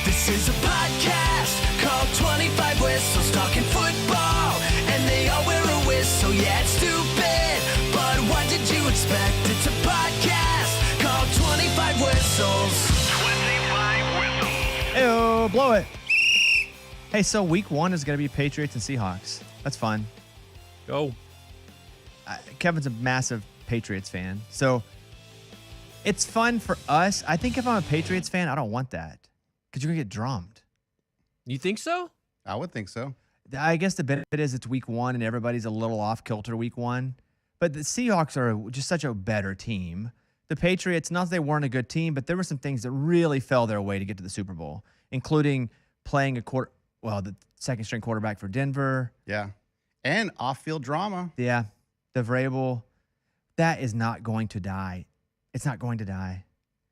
This is a podcast called 25 Whistles, talking football, and they all wear a whistle. Yeah, it's stupid, but what did you expect? It's a podcast called 25 Whistles. 25 Whistles. Ew, blow it. Hey, so week 1 is going to be Patriots and Seahawks. That's fun. Go. Kevin's a massive Patriots fan, so it's fun for us. I think if I'm a Patriots fan, I don't want that because you're going to get drummed. You think so? I would think so. I guess the benefit is it's week 1 and everybody's a little off kilter week 1. But the Seahawks are just such a better team. The Patriots, not that they weren't a good team, but there were some things that really fell their way to get to the Super Bowl, including playing the second string quarterback for Denver. Yeah. And off-field drama. Yeah. The Vrabel. That is not going to die. It's not going to die.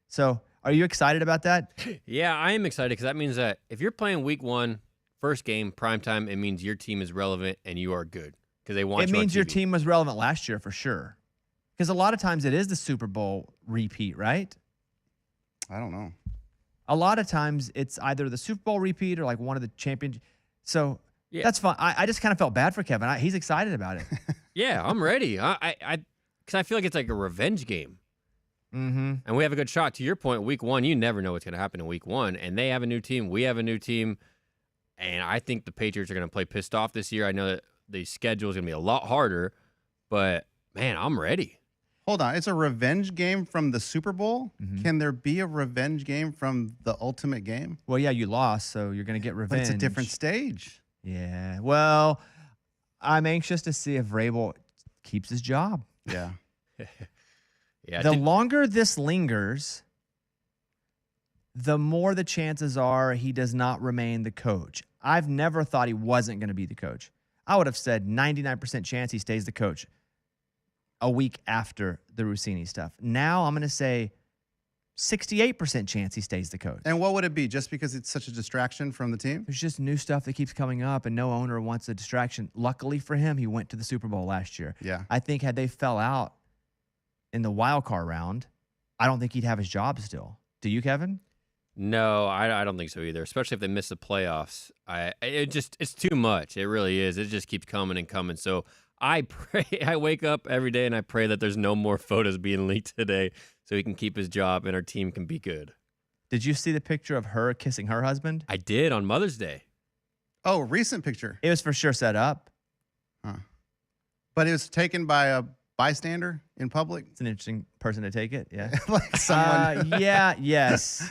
So are you excited about that? Yeah, I am excited because that means that if you're playing week 1, first game, primetime, it means your team is relevant and you are good because they want It you on means your TV. team was relevant last year for sure. Because a lot of times it is the Super Bowl repeat, right? I don't know. A lot of times it's either the Super Bowl repeat or like one of the champions. So Yeah. that's fun. I just kind of felt bad for Kevin. He's excited about it. Yeah, I'm ready. Because I feel like it's like a revenge game. Mm-hmm. And we have a good shot. To your point, week 1, you never know what's going to happen in week 1. And they have a new team. We have a new team. And I think the Patriots are going to play pissed off this year. I know that the schedule is going to be a lot harder. But, man, I'm ready. Hold on. It's a revenge game from the Super Bowl? Mm-hmm. Can there be a revenge game from the ultimate game? Well, yeah, you lost, so you're going to get But revenge. it's a different stage. Yeah. Well, I'm anxious to see if Vrabel keeps his job. Yeah. Yeah, The longer this lingers, the more the chances are he does not remain the coach. I've never thought he wasn't going to be the coach. I would have said 99% chance he stays the coach a week after the Rossini stuff. Now I'm going to say 68% chance he stays the coach. And what would it be? Just because it's such a distraction from the team? There's just new stuff that keeps coming up, and no owner wants a distraction. Luckily for him, he went to the Super Bowl last year. Yeah. I think had they fell out in the wild card round, I don't think he'd have his job still. Do you, Kevin? No, I don't think so either, especially if they miss the playoffs. It's too much. It really is. It just keeps coming and coming. So I pray, I wake up every day and I pray that there's no more photos being leaked today so he can keep his job and our team can be good. Did you see the picture of her kissing her husband? I did on Mother's Day. Oh, recent picture. It was for sure set up. Huh. But it was taken by a bystander in public? It's an interesting person to take it. Yeah. Like someone. Yes.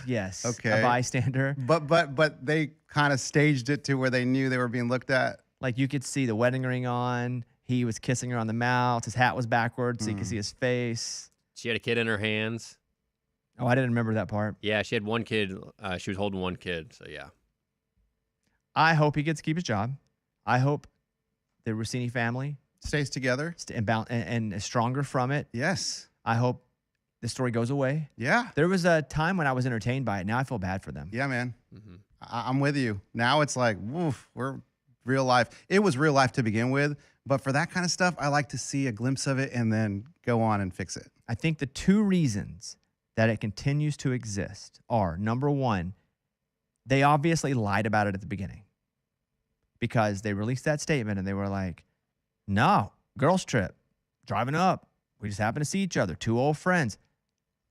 Okay. A bystander. But they kind of staged it to where they knew they were being looked at. Like you could see the wedding ring on. He was kissing her on the mouth. His hat was backwards, so you could see his face. She had a kid in her hands. Oh, I didn't remember that part. Yeah, she had one kid. She was holding one kid. So, yeah. I hope he gets to keep his job. I hope the Rossini family Stays together. and is stronger from it. Yes. I hope the story goes away. Yeah. There was a time when I was entertained by it. Now I feel bad for them. Yeah, man. Mm-hmm. I'm with you. Now it's like, woof, we're real life. It was real life to begin with. But for that kind of stuff, I like to see a glimpse of it and then go on and fix it. I think the two reasons that it continues to exist are, number one, they obviously lied about it at the beginning because they released that statement and they were like, no, girls trip, driving up. We just happen to see each other, two old friends.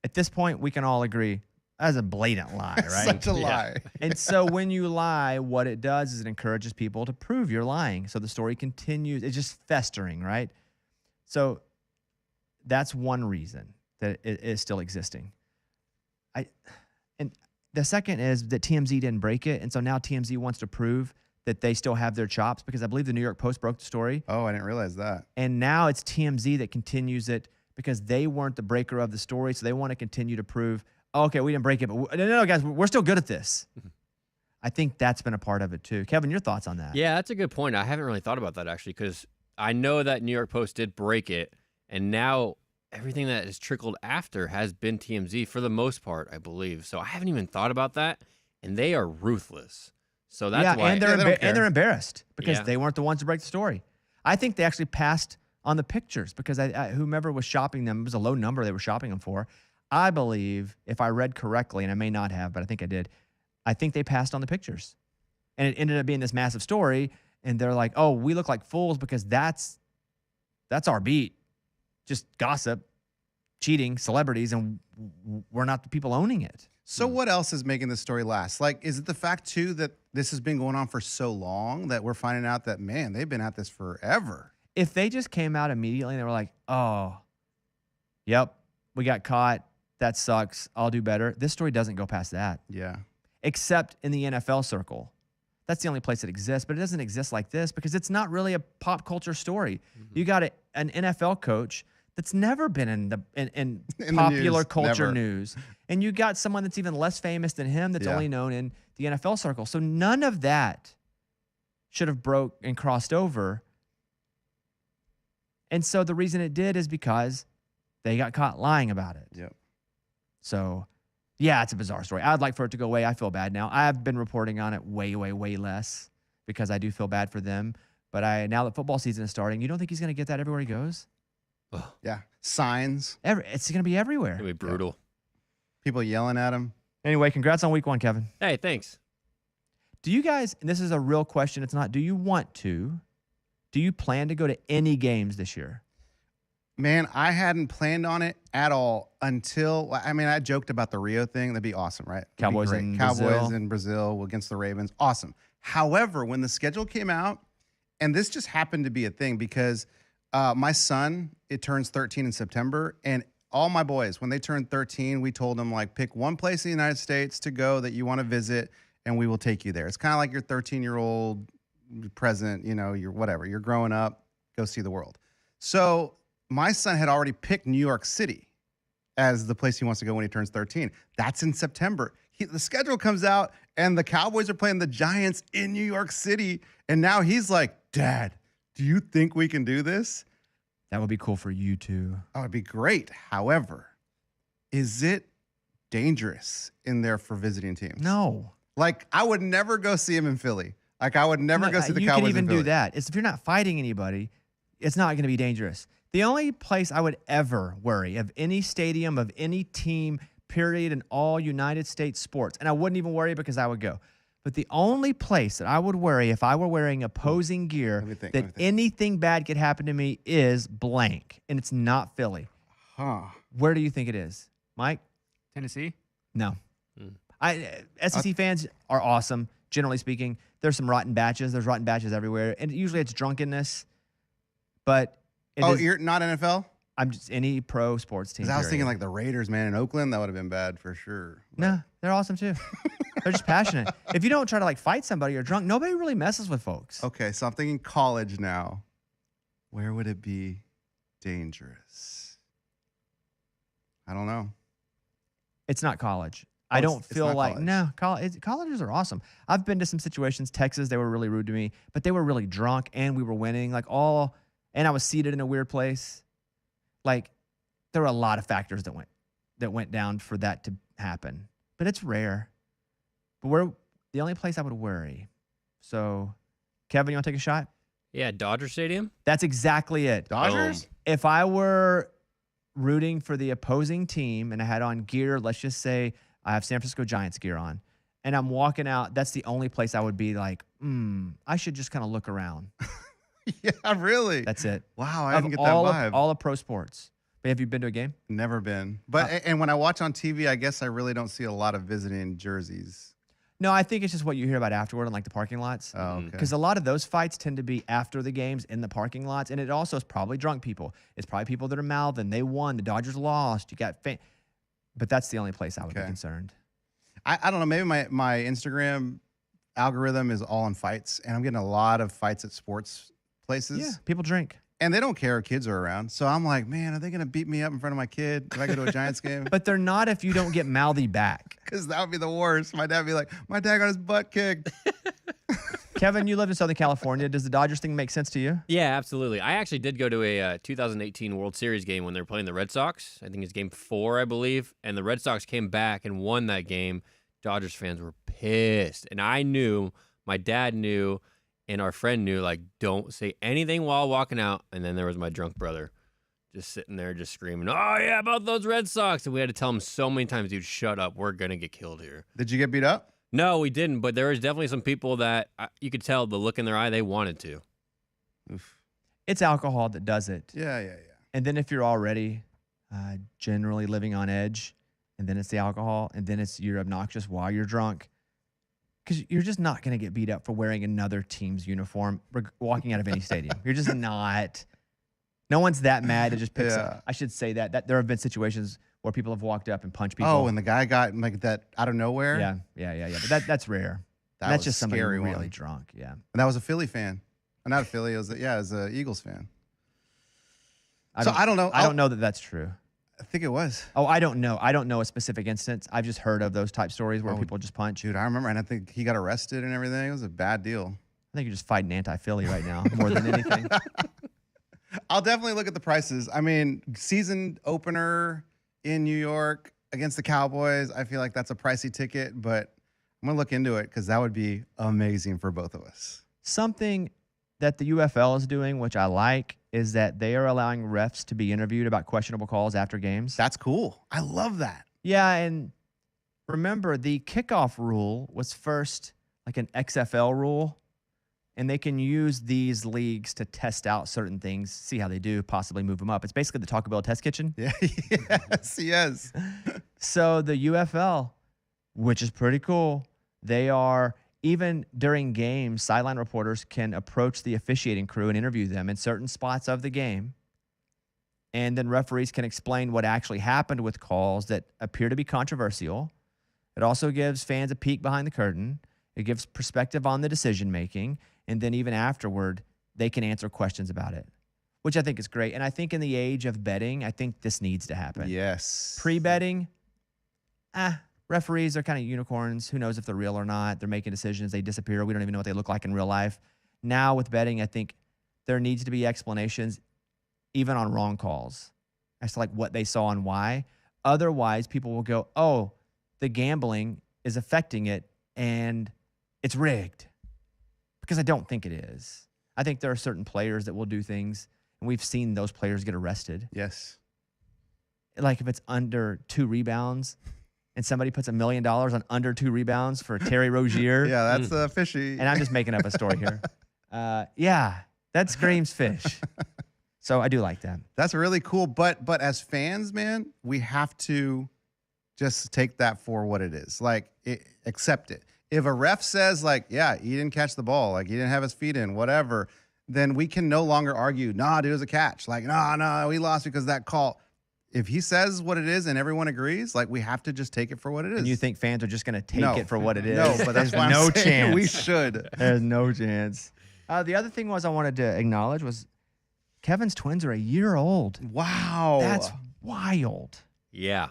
At this point, we can all agree that's a blatant lie, right? Such a lie. And so when you lie, what it does is it encourages people to prove you're lying. So the story continues. It's just festering, right? So that's one reason that it is still existing. And the second is that TMZ didn't break it. And so now TMZ wants to prove that they still have their chops because I believe the New York Post broke the story. Oh, I didn't realize that. And now it's TMZ that continues it because they weren't the breaker of the story. So they want to continue to prove, oh, okay, we didn't break it, but no, guys, we're still good at this. I think that's been a part of it too. Kevin, your thoughts on that? Yeah, that's a good point. I haven't really thought about that actually because I know that New York Post did break it, and now everything that has trickled after has been TMZ for the most part, I believe. So I haven't even thought about that, and they are ruthless. So that's why. And they're embarrassed because Yeah. they weren't the ones to break the story. I think they actually passed on the pictures because whomever was shopping them, it was a low number they were shopping them for. I believe, if I read correctly, and I may not have, but I think I did, I think they passed on the pictures. And it ended up being this massive story. And they're like, oh, we look like fools because that's our beat. Just gossip, cheating, celebrities, and we're not the people owning it. So what else is making this story last? Like, is it the fact, too, that this has been going on for so long that we're finding out that, man, they've been at this forever? If they just came out immediately and they were like, oh, yep, we got caught. That sucks. I'll do better. This story doesn't go past that. Yeah. Except in the NFL circle. That's the only place it exists, but it doesn't exist like this because it's not really a pop culture story. Mm-hmm. You got an NFL coach that's never been in In the popular news, culture never. news. And you got someone that's even less famous than him that's Yeah. only known in the NFL circle. So none of that should have broke and crossed over. And so the reason it did is because they got caught lying about it. Yep. So, yeah, it's a bizarre story. I'd like for it to go away. I feel bad now. I've been reporting on it way, way, way less because I do feel bad for them. But now that football season is starting, you don't think he's going to get that everywhere he goes? Yeah. Signs. It's going to be everywhere. It'd be brutal. People yelling at him. Anyway, congrats on week 1, Kevin. Hey, thanks. Do you guys, and this is a real question, it's not do you want to, do you plan to go to any games this year? Man, I hadn't planned on it at all until, I mean, I joked about the Rio thing. That'd be awesome, right? That'd be Cowboys great. in Cowboys Brazil. in Brazil against the Ravens. Awesome. However, when the schedule came out, and this just happened to be a thing because my son, it turns 13 in September, and all my boys, when they turned 13, we told them, like, pick one place in the United States to go that you want to visit, and we will take you there. It's kind of like your 13-year-old present, you know, you're whatever. You're growing up, go see the world. So my son had already picked New York City as the place he wants to go when he turns 13. That's in September. The schedule comes out, and the Cowboys are playing the Giants in New York City, and now he's like, Dad, do you think we can do this? That would be cool for you too. Oh, it'd be great. However, is it dangerous in there for visiting teams? No. Like, I would never go see him in Philly. Like, I would never go see the you Cowboys can even in Philly. do that. It's if you're not fighting anybody, it's not going to be dangerous. The only place I would ever worry of any stadium, of any team, period, in all United States sports, and I wouldn't even worry because I would go. But the only place that I would worry if I were wearing opposing gear Let me think. that anything bad could happen to me is blank, and it's not Philly. Huh. Where do you think it is, Mike? Tennessee? No. SEC fans are awesome, generally speaking. There's some rotten batches. There's rotten batches everywhere, and usually it's drunkenness. But You're not NFL? I'm just any pro sports team. Because I was thinking period. like the Raiders, man, in Oakland. That would have been bad for sure. No, they're awesome too. They're just passionate. If you don't try to like fight somebody or drunk, nobody really messes with folks. Okay, so I'm thinking college now. Where would it be dangerous? I don't know. It's not college. Oh, I it's- don't it's feel not like college. colleges are awesome. I've been to some situations. Texas, they were really rude to me, but they were really drunk and we were winning. And I was seated in a weird place. Like there were a lot of factors that went down for that to happen, but it's rare. But we're the only place I would worry. So, Kevin, you want to take a shot? Yeah, Dodger Stadium. That's exactly it. Dodgers? If I were rooting for the opposing team and I had on gear, let's just say I have San Francisco Giants gear on, and I'm walking out, that's the only place I would be like, I should just kind of look around. Yeah, really? That's it. Wow, I Of didn't get that vibe. all of pro sports. But have you been to a game? Never been. But and when I watch on TV, I guess I really don't see a lot of visiting jerseys. No, I think it's just what you hear about afterward in like the parking lots. Oh, okay. Because a lot of those fights tend to be after the games in the parking lots. And it also is probably drunk people. It's probably people that are mouthing. They won. The Dodgers lost. You got but that's the only place I would be Okay. concerned. I don't know. Maybe my Instagram algorithm is all in fights, and I'm getting a lot of fights at sports places. Yeah, people drink. And they don't care if kids are around. So I'm like, man, are they going to beat me up in front of my kid if I go to a Giants game? But they're not if you don't get mouthy back. Because that would be the worst. My dad would be like, my dad got his butt kicked. Kevin, you live in Southern California. Does the Dodgers thing make sense to you? Yeah, absolutely. I actually did go to a 2018 World Series game when they were playing the Red Sox. I think it's game 4, I believe. And the Red Sox came back and won that game. Dodgers fans were pissed. And I knew, my dad knew, and our friend knew, like, don't say anything while walking out. And then there was my drunk brother just sitting there just screaming, "Oh yeah, about those Red Sox!" And we had to tell him so many times, "Dude, shut up. We're gonna get killed here." Did you get beat up? No, we didn't. But there was definitely some people that you could tell the look in their eye they wanted to. Oof. It's alcohol that does it. Yeah. And then if you're already generally living on edge, and then it's the alcohol, and then you're obnoxious while you're drunk, because you're just not going to get beat up for wearing another team's uniform walking out of any stadium. You're just not. No one's that mad to just pick up. I should say that there have been situations where people have walked up and punched people. Oh, and the guy got like that out of nowhere? Yeah. But that's rare. That's just somebody really drunk. Yeah. And that was a Philly fan. Not a Philly. It was an Eagles fan. I don't know. I don't know that that's true. I think it was. Oh, I don't know. I don't know a specific instance. I've just heard of those type stories where people just punch. Dude, I remember, and I think he got arrested and everything. It was a bad deal. I think you're just fighting anti-Philly right now more than anything. I'll definitely look at the prices. I mean, season opener in New York against the Cowboys, I feel like that's a pricey ticket, but I'm going to look into it because that would be amazing for both of us. Something that the UFL is doing, which I like, is that they are allowing refs to be interviewed about questionable calls after games. That's cool. I love that. Yeah, and remember, the kickoff rule was first like an XFL rule, and they can use these leagues to test out certain things, see how they do, possibly move them up. It's basically the Taco Bell test kitchen. Yeah, yes. So the UFL, which is pretty cool, they are, even during games, sideline reporters can approach the officiating crew and interview them in certain spots of the game. And then referees can explain what actually happened with calls that appear to be controversial. It also gives fans a peek behind the curtain. It gives perspective on the decision-making. And then even afterward, they can answer questions about it, which I think is great. And I think in the age of betting, I think this needs to happen. Yes. Pre-betting, referees are kind of unicorns. Who knows if they're real or not? They're making decisions. They disappear. We don't even know what they look like in real life. Now with betting, I think there needs to be explanations even on wrong calls as to like what they saw and why. Otherwise, people will go, oh, the gambling is affecting it and it's rigged. Because I don't think it is. I think there are certain players that will do things, and we've seen those players get arrested. Yes. Like if it's under 2 rebounds, and somebody puts $1 million on under 2 rebounds for Terry Rozier. Yeah, that's fishy. And I'm just making up a story here. Yeah, that screams fish. So I do like that. That's really cool. But as fans, man, we have to just take that for what it is. Like, accept it. If a ref says, like, yeah, he didn't catch the ball, like, he didn't have his feet in, whatever, then we can no longer argue, nah, dude, it was a catch. Like, no, we lost because of that call. If he says what it is and everyone agrees, like, we have to just take it for what it is. And you think fans are just going to take it for what it is? No, but that's why no I'm saying chance. we should. There's no chance. The other thing I wanted to acknowledge was Kevin's twins are a year old. Wow. That's wild. Yeah.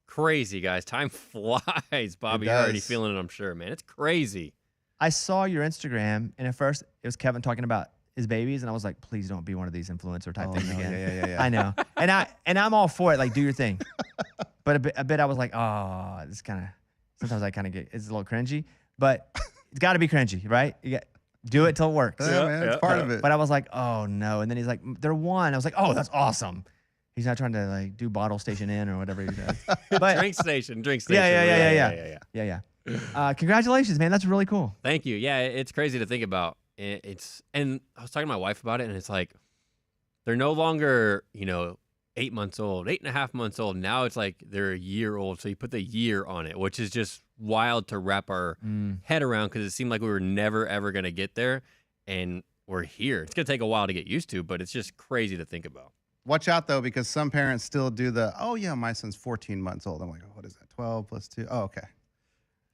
Crazy, guys. Time flies. Bobby, you're already feeling it, I'm sure, man. It's crazy. I saw your Instagram, and at first it was Kevin talking about his babies, and I was like, please don't be one of these influencer type things again. Yeah. I know. And I'm all for it. Like, do your thing. But a bit I was like, oh, this kind of, sometimes I kind of get, it's a little cringy, but it's got to be cringy, right? Do it till it works. Yeah, man, it's part of it. But I was like, oh no. And then he's like, they're one. I was like, oh, that's awesome. He's not trying to like do bottle station in or whatever he does. But drink station. Yeah. Congratulations, man. That's really cool. Thank you. Yeah, it's crazy to think about. And I was talking to my wife about it, and it's like they're no longer, 8 months old, 8.5 months old. Now it's like they're a year old. So you put the year on it, which is just wild to wrap our head around because it seemed like we were never, ever going to get there. And we're here. It's going to take a while to get used to, but it's just crazy to think about. Watch out, though, because some parents still do my son's 14 months old. I'm like, what is that, 12 plus 2? Oh, okay.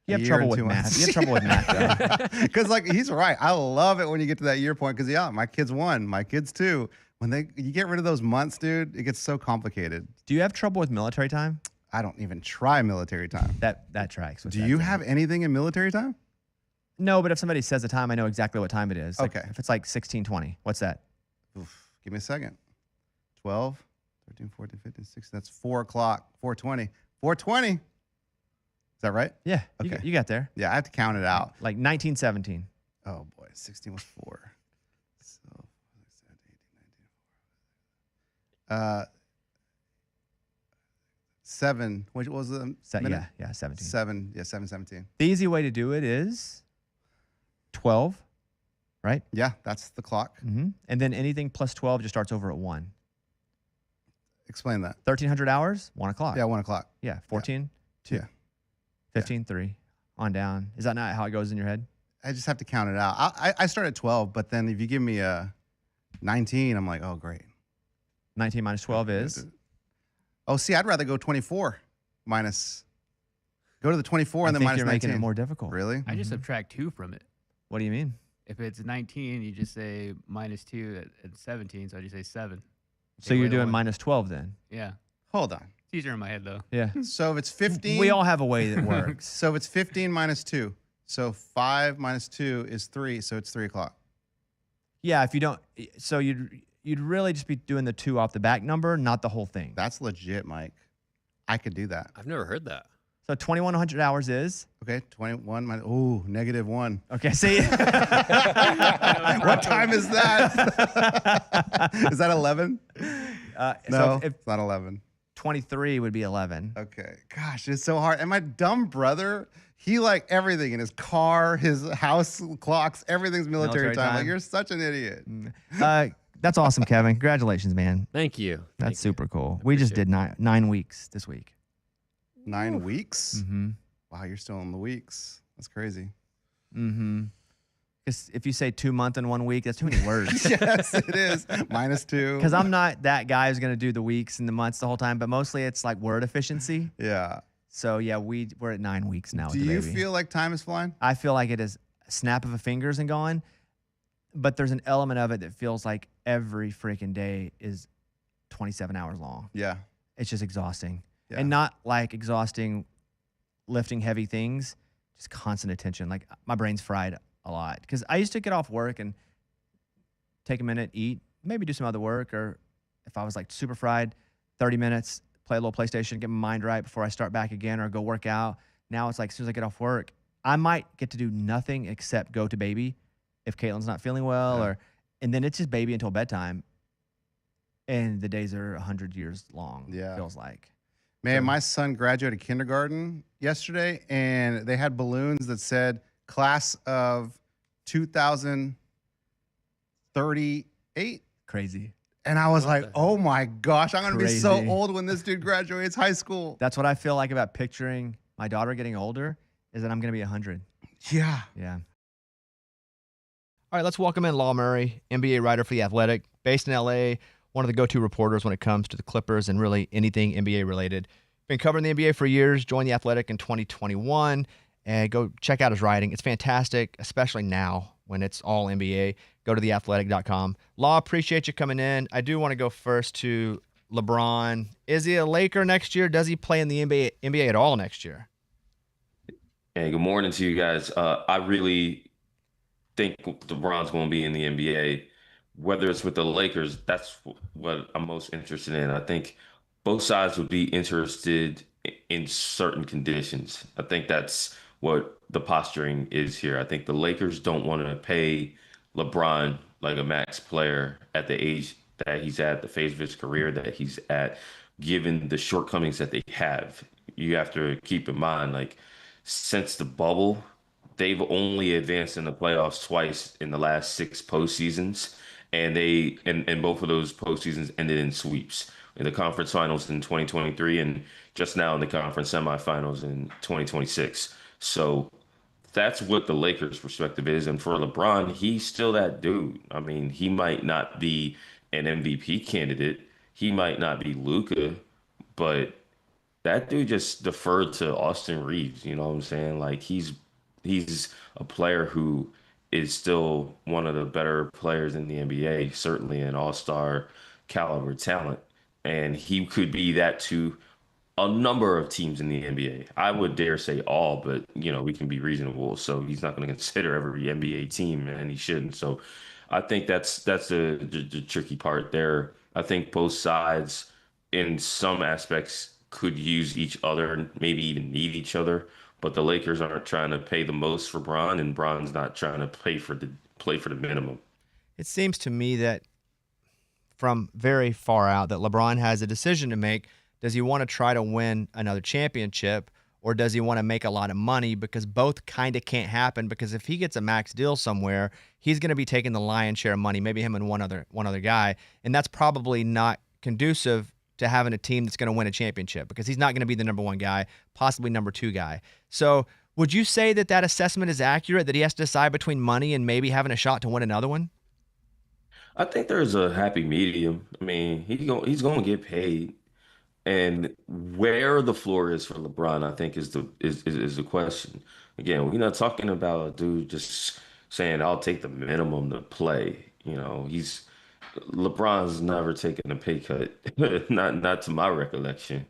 You have trouble with math. You have trouble with math, though. Because, like, he's right. I love it when you get to that year point because, yeah, my kid's 1, my kid's 2. When you get rid of those months, dude, it gets so complicated. Do you have trouble with military time? I don't even try military time. That tracks. Do you have anything in military time? No, but if somebody says the time, I know exactly what time it is. Like, okay. If it's like 16:20, what's that? Oof, give me a second. 12, 13, 14, 15, 16. That's 4 o'clock. 4:20. 4:20. Is that right? Yeah. Okay. You got there. Yeah, I have to count it out. Like 1917. Oh, boy. 16 was 4. So, 7. Which was the minute? Yeah, 17. 7. Yeah, 7:17. The easy way to do it is 12, right? Yeah, that's the clock. Mm-hmm. And then anything plus 12 just starts over at 1. Explain that. 1,300 hours, 1 o'clock. Yeah, 1 o'clock. Yeah, 14, 2. Yeah. 15, 3. On down. Is that not how it goes in your head? I just have to count it out. I start at 12, but then if you give me a 19, I'm like, oh, great. 19 minus 12 is? Oh, see, I'd rather go 24 minus. Go to the 24 I and then think minus you're 19. making it more difficult. Really? I just subtract 2 from it. What do you mean? If it's 19, you just say minus 2 at 17, so I just say 7. So Take you're away the doing 1. minus 12 then? Yeah. Hold on. It's easier in my head, though. Yeah. So if it's 15. We all have a way that works. So if it's 15 minus 2. So 5 minus 2 is 3. So it's 3 o'clock. Yeah, if you don't, so you'd really just be doing the 2 off the back number, not the whole thing. That's legit, Mike. I could do that. I've never heard that. So 2,100 hours is? Okay, 21 minus. Ooh, -1. Okay, see? What time is that? Is that 11? No, No, if it's not 11. 23 would be 11. Okay. Gosh, it's so hard. And my dumb brother, he like everything in his car, his house clocks, everything's military Military time. Like, time. you're such an idiot. That's awesome, Kevin. Congratulations, man. Thank you. That's Thank you. super cool. We just did 9 weeks this week. 9 weeks? Mm-hmm. Wow, you're still in the weeks. That's crazy. Mm-hmm. Because if you say 2 months and 1 week, that's too many words. Yes, it is. -2. Because I'm not that guy who's going to do the weeks and the months the whole time, but mostly it's like word efficiency. Yeah. So yeah, we're at 9 weeks now. Do with the you baby. feel like time is flying? I feel like it is a snap of a fingers and gone, but there's an element of it that feels like every freaking day is 27 hours long. Yeah. It's just exhausting. Yeah. And not like exhausting lifting heavy things, just constant attention. Like my brain's fried a lot because I used to get off work and take a minute, eat, maybe do some other work, or if I was like super fried, 30 minutes, play a little PlayStation, get my mind right before I start back again or go work out. Now it's like as soon as I get off work, I might get to do nothing except go to baby if Caitlin's not feeling well, and then it's just baby until bedtime. And the days are 100 years long, Yeah. feels like. Man, So- my son graduated kindergarten yesterday, and they had balloons that said class of 2038. Crazy. And I was What like, the oh my gosh, I'm going to be so Crazy. old when this dude graduates high school. That's what I feel like about picturing my daughter getting older, is that I'm going to be 100. Yeah. Yeah. All right, let's welcome in Law Murray, NBA writer for The Athletic, based in LA, one of the go-to reporters when it comes to the Clippers and really anything NBA related. Been covering the NBA for years, joined The Athletic in 2021, and go check out his writing. It's fantastic, especially now when it's all NBA. Go to theathletic.com. Law, appreciate you coming in. I do want to go first to LeBron. Is he a Laker next year? Does he play in the NBA at all next year? Hey, good morning to you guys. I really think LeBron's going to be in the NBA. Whether it's with the Lakers, that's what I'm most interested in. I think both sides would be interested in certain conditions. I think that's what the posturing is here. I think the Lakers don't want to pay LeBron like a max player at the age that he's at, the phase of his career that he's at, given the shortcomings that they have. You have to keep in mind, like, since the bubble, they've only advanced in the playoffs twice in the last 6 postseasons, and and both of those postseasons ended in sweeps. In the conference finals in 2023 and just now in the conference semifinals in 2026. So that's what the Lakers' perspective is. And for LeBron, he's still that dude. I mean, he might not be an MVP candidate. He might not be Luka, but that dude just deferred to Austin Reeves. You know what I'm saying? Like, he's a player who is still one of the better players in the NBA, certainly an all-star caliber talent. And he could be that to a number of teams in the NBA. I would dare say all, but we can be reasonable. So he's not going to consider every NBA team, and he shouldn't. So I think that's the tricky part there. I think both sides, in some aspects, could use each other and maybe even need each other. But the Lakers aren't trying to pay the most for Bron, and Bron's not trying to play for the minimum. It seems to me that from very far out that LeBron has a decision to make Does he want to try to win another championship, or does he want to make a lot of money? Because both kind of can't happen, because if he gets a max deal somewhere, he's going to be taking the lion's share of money, maybe him and one other guy, and that's probably not conducive to having a team that's going to win a championship, because he's not going to be the number one guy, possibly number two guy. So would you say that that assessment is accurate, that he has to decide between money and maybe having a shot to win another one? I think there's a happy medium. I mean, he's going to get paid. And where the floor is for LeBron, I think is the question. Again, we're not talking about a dude just saying I'll take the minimum to play. LeBron's never taken a pay cut, not to my recollection.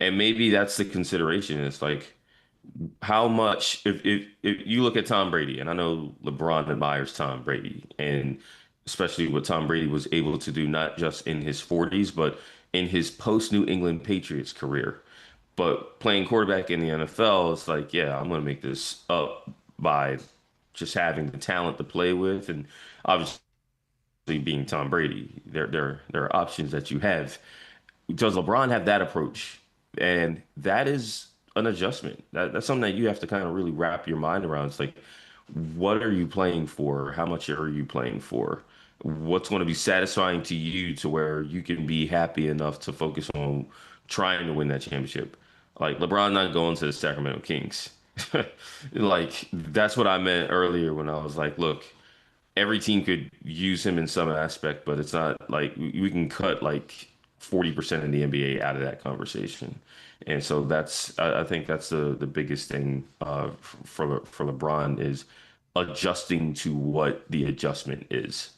And maybe that's the consideration. It's like how much if you look at Tom Brady, and I know LeBron admires Tom Brady, and especially what Tom Brady was able to do, not just in his 40s, but in his post New England Patriots career. But playing quarterback in the NFL, it's like, yeah, I'm going to make this up by just having the talent to play with, and obviously being Tom Brady. There are options that you have. Does LeBron have that approach? And that is an adjustment. That's something that you have to kind of really wrap your mind around. It's like, what are you playing for? How much are you playing for? What's going to be satisfying to you to where you can be happy enough to focus on trying to win that championship? Like LeBron not going to the Sacramento Kings. Like that's what I meant earlier when I was like, look, every team could use him in some aspect, but it's not like we can cut like 40% of the NBA out of that conversation. And so I think that's the biggest thing for LeBron is adjusting to what the adjustment is.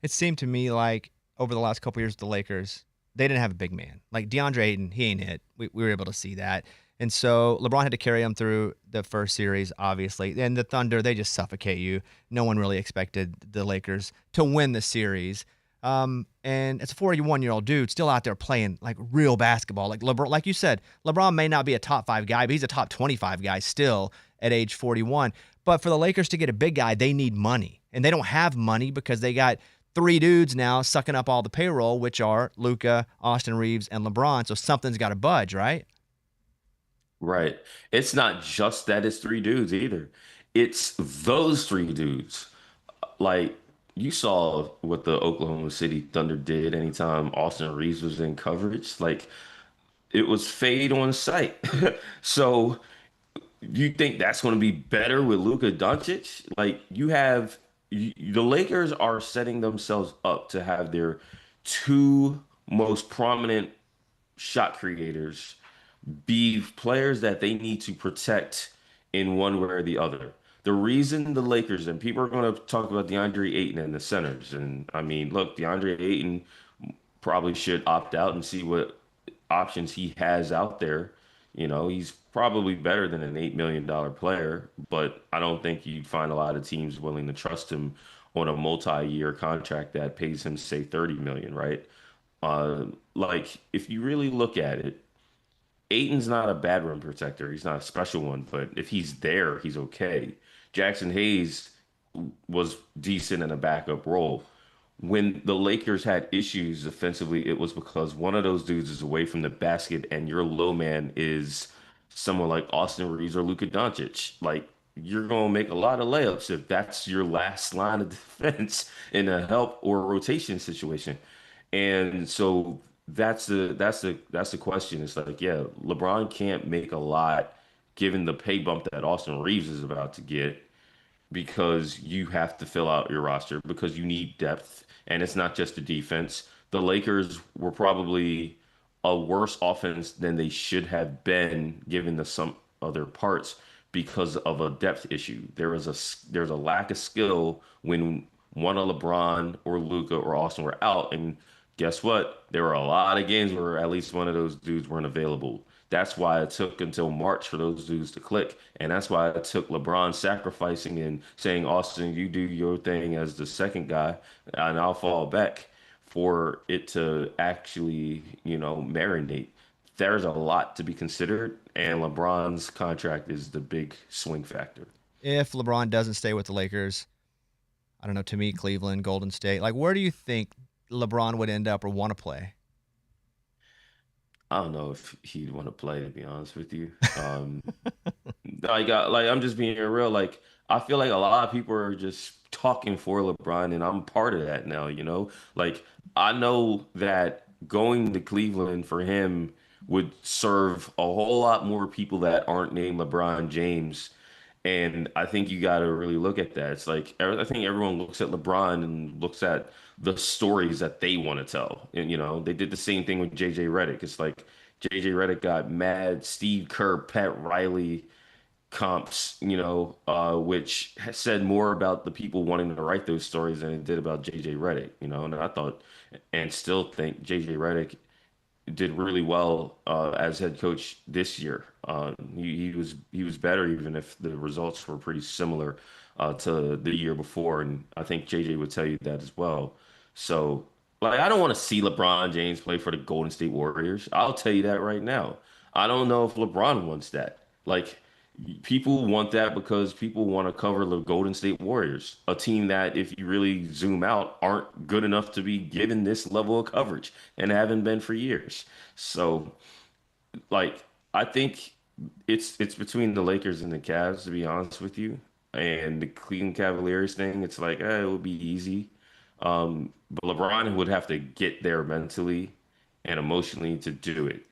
It seemed to me like over the last couple years with the Lakers, they didn't have a big man. Like DeAndre Ayton, he ain't it. We were able to see that. And so LeBron had to carry him through the first series, obviously. And the Thunder, they just suffocate you. No one really expected the Lakers to win the series. And it's a 41-year-old dude still out there playing like real basketball. Like LeBron, like you said, LeBron may not be a top 5 guy, but he's a top 25 guy still at age 41. But for the Lakers to get a big guy, they need money. And they don't have money because they got 3 dudes now sucking up all the payroll, which are Luka, Austin Reeves, and LeBron. So something's got to budge, right? Right. It's not just that it's 3 dudes either. It's those 3 dudes. Like you saw what the Oklahoma City Thunder did anytime Austin Reeves was in coverage. Like it was fade on sight. So you think that's going to be better with Luka Doncic? Like the Lakers are setting themselves up to have their 2 most prominent shot creators be players that they need to protect in one way or the other. The reason the Lakers, and people are going to talk about DeAndre Ayton and the centers, and I mean, look, DeAndre Ayton probably should opt out and see what options he has out there. He's probably better than an $8 million player, but I don't think you'd find a lot of teams willing to trust him on a multi-year contract that pays him, say, 30 million, right? Like if you really look at it, Aiton's not a bad rim protector. He's not a special one, but if he's there, he's okay. Jackson Hayes was decent in a backup role. When the Lakers had issues offensively, it was because one of those dudes is away from the basket and your low man is someone like Austin Reeves or Luka Doncic. Like you're going to make a lot of layups if that's your last line of defense in a help or rotation situation. And so that's the question. It's like, yeah, LeBron can't make a lot given the pay bump that Austin Reeves is about to get because you have to fill out your roster because you need depth and it's not just the defense. The Lakers were probably a worse offense than they should have been given the some other parts because of a depth issue. There's a lack of skill when one of LeBron or Luca or Austin were out and guess what? There were a lot of games where at least one of those dudes weren't available. That's why it took until March for those dudes to click. And that's why it took LeBron sacrificing and saying, Austin, you do your thing as the second guy, and I'll fall back for it to actually, marinate. There's a lot to be considered, and LeBron's contract is the big swing factor. If LeBron doesn't stay with the Lakers, I don't know, to me, Cleveland, Golden State, like where do you think LeBron would end up or want to play? I don't know if he'd want to play, to be honest with you. Like I'm just being real. Like I feel like a lot of people are just talking for LeBron, and I'm part of that now. Like I know that going to Cleveland for him would serve a whole lot more people that aren't named LeBron James. And I think you got to really look at that. It's like I think everyone looks at LeBron and looks at the stories that they want to tell. And they did the same thing with JJ Redick. It's like JJ Redick got mad Steve Kerr, Pat Riley comps, which has said more about the people wanting to write those stories than it did about JJ Redick. And I thought and still think JJ Redick did really well as head coach this year. He was better even if the results were pretty similar to the year before, and I think JJ would tell you that as well. So, like, I don't want to see LeBron James play for the Golden State Warriors. I'll tell you that right now. I don't know if LeBron wants that. Like, people want that because people want to cover the Golden State Warriors, a team that, if you really zoom out, aren't good enough to be given this level of coverage and haven't been for years. So, like, I think it's between the Lakers and the Cavs, to be honest with you. And the Cleveland Cavaliers thing, it's like, it would be easy. But LeBron would have to get there mentally and emotionally to do it.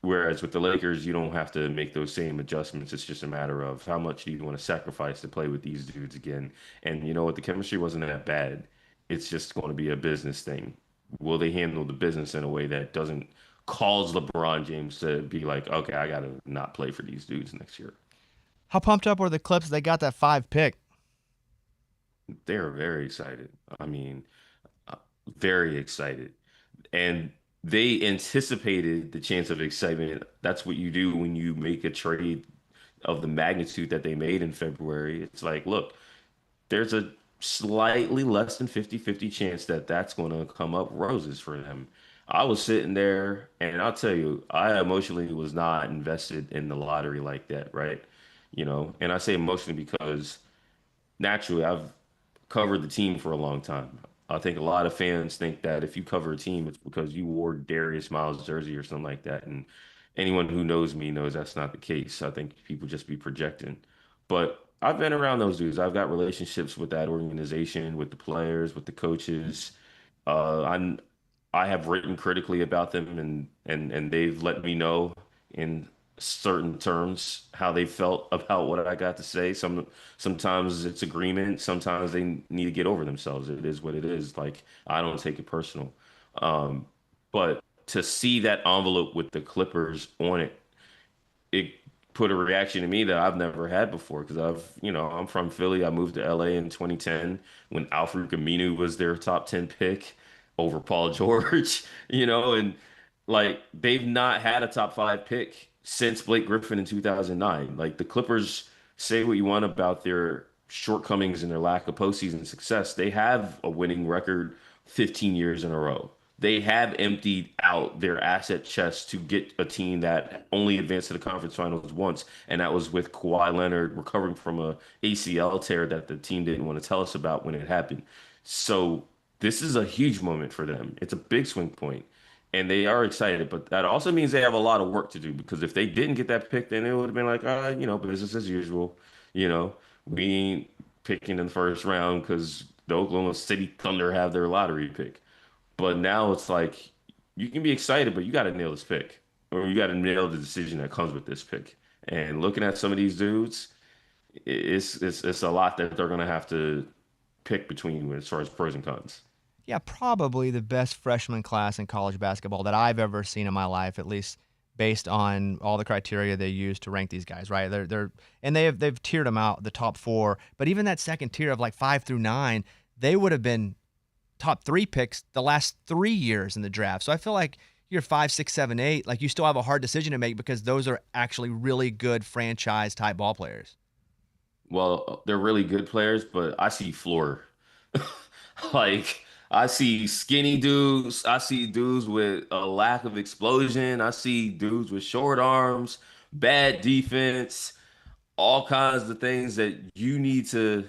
Whereas with the Lakers, you don't have to make those same adjustments. It's just a matter of how much do you want to sacrifice to play with these dudes again. And you know what? The chemistry wasn't that bad. It's just going to be a business thing. Will they handle the business in a way that doesn't cause LeBron James to be like, okay, I got to not play for these dudes next year? How pumped up were the Clips? They got that 5 pick. They're very excited. I mean, uh, very excited. And they anticipated the chance of excitement. That's what you do when you make a trade of the magnitude that they made in February. It's like, look, there's a slightly less than 50-50 chance that that's going to come up roses for them. I was sitting there, and I'll tell you, I emotionally was not invested in the lottery like that, right? And I say emotionally because naturally I've covered the team for a long time. I think a lot of fans think that if you cover a team, it's because you wore Darius Miles' jersey or something like that. And anyone who knows me knows that's not the case. I think people just be projecting. But I've been around those dudes. I've got relationships with that organization, with the players, with the coaches. I'm I have written critically about them, and they've let me know in certain terms how they felt about what I got to say. Sometimes it's agreement, sometimes they need to get over themselves. It is what it is. Like I don't take it personal. Um, but to see that envelope with the Clippers on it put a reaction to me that I've never had before because I'm from Philly. I moved to LA in 2010 when Alfred Aminu was their top 10 pick over Paul George, and like they've not had a top 5 pick since Blake Griffin in 2009. Like the Clippers, say what you want about their shortcomings and their lack of postseason success, they have a winning record 15 years in a row. They have emptied out their asset chest to get a team that only advanced to the conference finals once, and that was with Kawhi Leonard recovering from a ACL tear that the team didn't want to tell us about when it happened. So this is a huge moment for them. It's a big swing point, and they are excited. But that also means they have a lot of work to do because if they didn't get that pick, then it would have been like, business as usual. You know, we ain't picking in the first round because the Oklahoma City Thunder have their lottery pick. But now it's like you can be excited, but you got to nail this pick, or you got to nail the decision that comes with this pick. And looking at some of these dudes, it's a lot that they're gonna have to pick between as far as pros and cons. Yeah, probably the best freshman class in college basketball that I've ever seen in my life, at least based on all the criteria they use to rank these guys, right? And they've tiered them out, the top 4, but even that second tier of like 5 through 9, they would have been top 3 picks the last 3 years in the draft. So I feel like you're 5, 6, 7, 8, like you still have a hard decision to make because those are actually really good franchise type ball players. Well, they're really good players, but I see floor. Like I see skinny dudes. I see dudes with a lack of explosion. I see dudes with short arms, bad defense, all kinds of things that you need to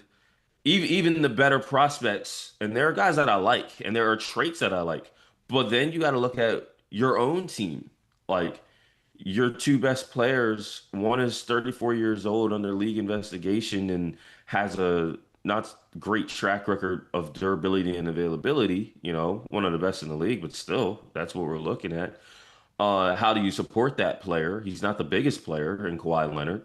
even the better prospects. And there are guys that I like, and there are traits that I like. But then you got to look at your own team. Like your two best players, one is 34 years old under league investigation and has a not great track record of durability and availability, one of the best in the league, but still, that's what we're looking at. How do you support that player? He's not the biggest player in Kawhi Leonard.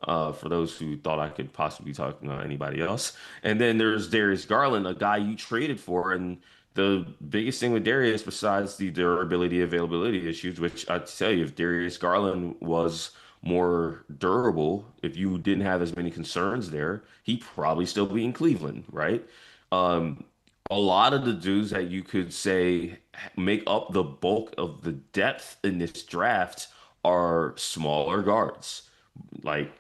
For those who thought I could possibly be talking about anybody else. And then there's Darius Garland, a guy you traded for. And the biggest thing with Darius, besides the durability, availability issues, which I tell you, if Darius Garland was more durable, if you didn't have as many concerns there, he'd probably still be in Cleveland, right? Um, a lot of the dudes that you could say make up the bulk of the depth in this draft are smaller guards. Like,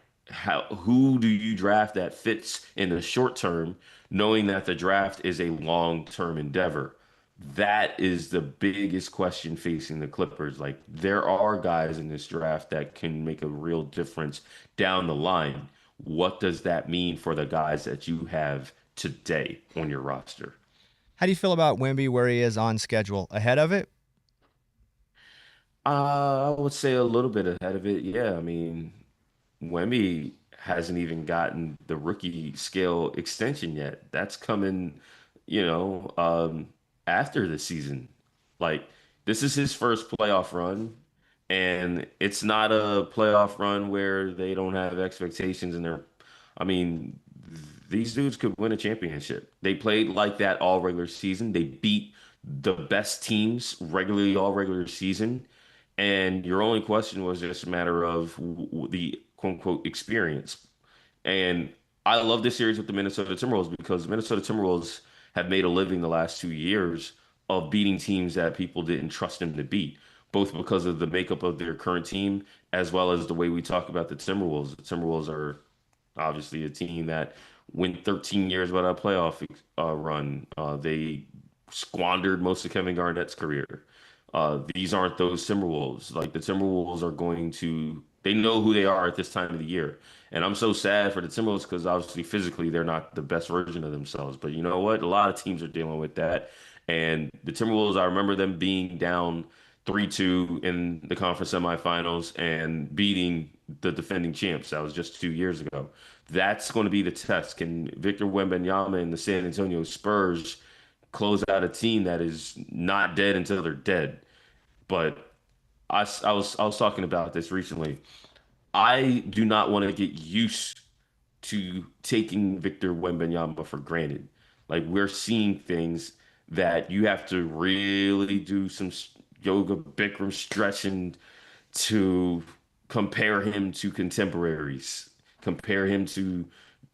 who do you draft that fits in the short term, knowing that the draft is a long term endeavor? That is the biggest question facing the Clippers. Like, there are guys in this draft that can make a real difference down the line. What does that mean for the guys that you have today on your roster? How do you feel about Wemby where he is on schedule? Ahead of it? I would say a little bit ahead of it. Yeah, I mean, Wemby hasn't even gotten the rookie scale extension yet. That's coming, after the season. Like, this is his first playoff run, and it's not a playoff run where they don't have expectations and I mean, these dudes could win a championship. They played like that all regular season. They beat the best teams regularly all regular season. And your only question was just a matter of the quote unquote experience. And I love this series with the Minnesota Timberwolves because the Minnesota Timberwolves have made a living the last 2 years of beating teams that people didn't trust them to beat, both because of the makeup of their current team as well as the way we talk about the Timberwolves. The Timberwolves are obviously a team that went 13 years without a playoff run. They squandered most of Kevin Garnett's career. These aren't those Timberwolves. Like the Timberwolves are going to, they know who they are at this time of the year. And I'm so sad for the Timberwolves because obviously physically they're not the best version of themselves. But you know what? A lot of teams are dealing with that. And the Timberwolves, I remember them being down 3-2 in the conference semifinals and beating the defending champs. That was just 2 years ago. That's going to be the test. Can Victor Wembanyama and the San Antonio Spurs close out a team that is not dead until they're dead? But I was talking about this recently. I do not want to get used to taking Victor Wembanyama for granted. Like we're seeing things that you have to really do some yoga Bikram stretching to compare him to contemporaries, compare him to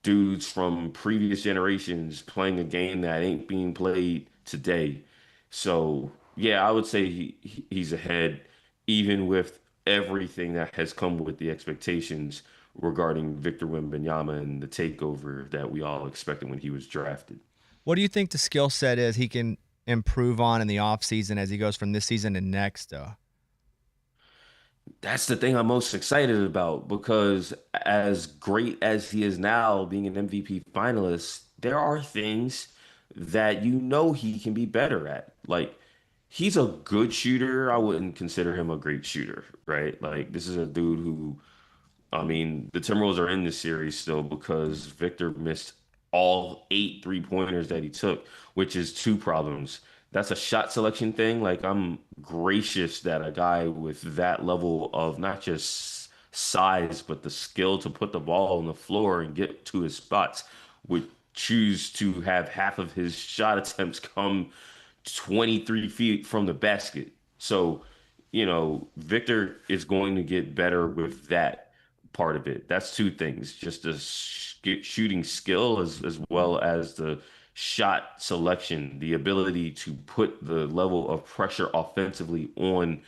dudes from previous generations playing a game that ain't being played today. So yeah, I would say he's ahead, even with everything that has come with the expectations regarding Victor Wembanyama and the takeover that we all expected when he was drafted. What do you think the skill set is he can improve on in the offseason as he goes from this season to next, though? That's the thing I'm most excited about because as great as he is now, being an MVP finalist, there are things that he can be better at. Like he's a good shooter. I wouldn't consider him a great shooter, right? Like this is a dude who I mean, the Timberwolves are in this series still because Victor missed all 8 3-pointers that he took, which is two problems. That's a shot selection thing. Like, I'm gracious that a guy with that level of not just size, but the skill to put the ball on the floor and get to his spots would choose to have half of his shot attempts come 23 feet from the basket. So, Victor is going to get better with that part of it. That's two things, just the shooting skill as well as the shot selection, the ability to put the level of pressure offensively on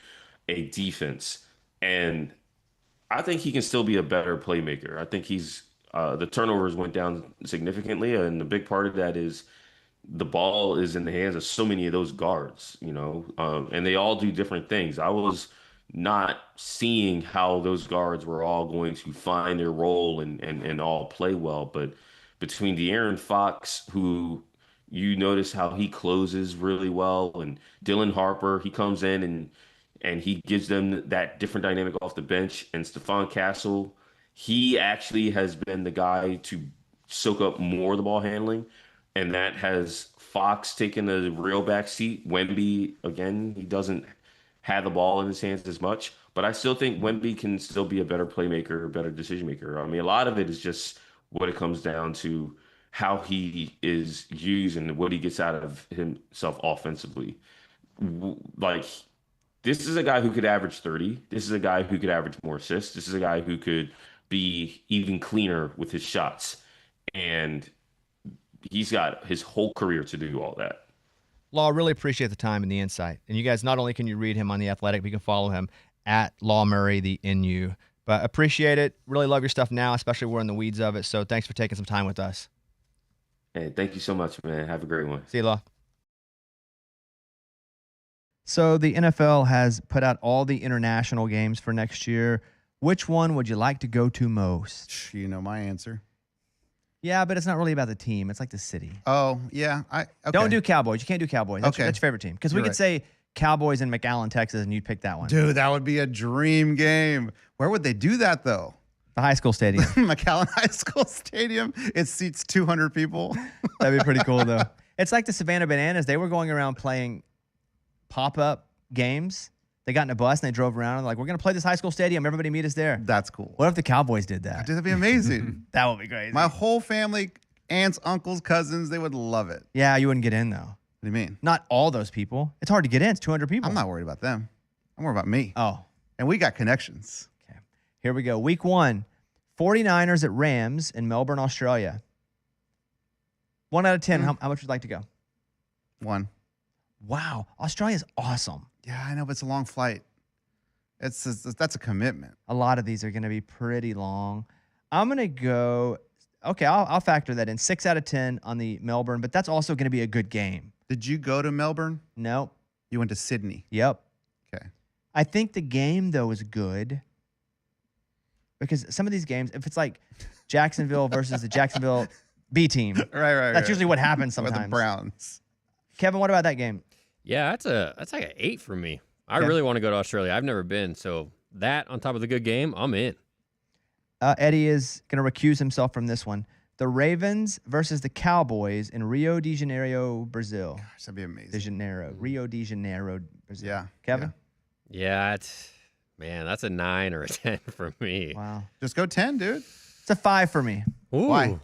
a defense. And I think he can still be a better playmaker. I think the turnovers went down significantly, and the big part of that is the ball is in the hands of so many of those guards, and they all do different things. I was not seeing how those guards were all going to find their role and all play well. But between De'Aaron Fox, who you notice how he closes really well, and Dylan Harper, he comes in and and he gives them that different dynamic off the bench. And Stephon Castle, he actually has been the guy to soak up more of the ball handling, and that has Fox taken a real back seat. Wemby, again, he doesn't have the ball in his hands as much, but I still think Wemby can still be a better playmaker, a better decision maker. I mean, a lot of it is just what it comes down to, how he is used and what he gets out of himself offensively. Like, this is a guy who could average 30. This is a guy who could average more assists. This is a guy who could be even cleaner with his shots. And he's got his whole career to do all that. Law, really appreciate the time and the insight. And you guys, not only can you read him on The Athletic, but you can follow him at Law Murray, the NU. But appreciate it. Really love your stuff now, especially we're in the weeds of it. So thanks for taking some time with us. Hey, thank you so much, man. Have a great one. See you, Law. So the NFL has put out all the international games for next year. Which one would you like to go to most? You know my answer. Yeah, but it's not really about the team. It's like the city. Oh, yeah. Okay. Don't do Cowboys. You can't do Cowboys. That's, Okay. that's your favorite team. Because we You're could right. say Cowboys in McAllen, Texas, and you'd pick that one. Dude, that would be a dream game. Where would they do that, though? The high school stadium. McAllen High School Stadium. It seats 200 people. That'd be pretty cool, though. It's like the Savannah Bananas. They were going around playing pop-up games. They got in a bus and they drove around and like, we're going to play this high school stadium. Everybody meet us there. That's cool. What if the Cowboys did that? Dude, that'd be amazing. That would be crazy. My whole family, aunts, uncles, cousins, they would love it. What Yeah, you wouldn't get in, though. do you mean? Not all those people. It's hard to get in. It's 200 people. I'm not worried about them. I'm worried about me. Oh, And we got connections. okay. Here we go. Week 1, 49ers at Rams in Melbourne, Australia. 1 out of 10, how much would you like to go? 1. Wow. Australia's awesome. Yeah, I know, but it's a long flight. That's a commitment. A lot of these are going to be pretty long. I'm going to go, okay, I'll factor that in. 6 out of 10 on the Melbourne, but that's also going to be a good game. Did you go to Melbourne? Nope. You went to Sydney. Yep. Okay. I think the game, though, is good because some of these games, if it's like Jacksonville versus the Jacksonville B team, Right. that's usually what happens Or sometimes. the Browns. Kevin, what about that game? Yeah, that's like an 8 for me. I Okay. really want to go to Australia. I've never been, so that on top of the good game, I'm in. Eddie is going to recuse himself from this one. The Ravens versus the Cowboys in Rio de Janeiro, Brazil. Gosh, that'd be amazing. Rio de Janeiro, Brazil. Yeah. Kevin? Yeah, that's a 9 or a 10 for me. Wow. Just go 10, dude. It's a 5 for me. Ooh. Why?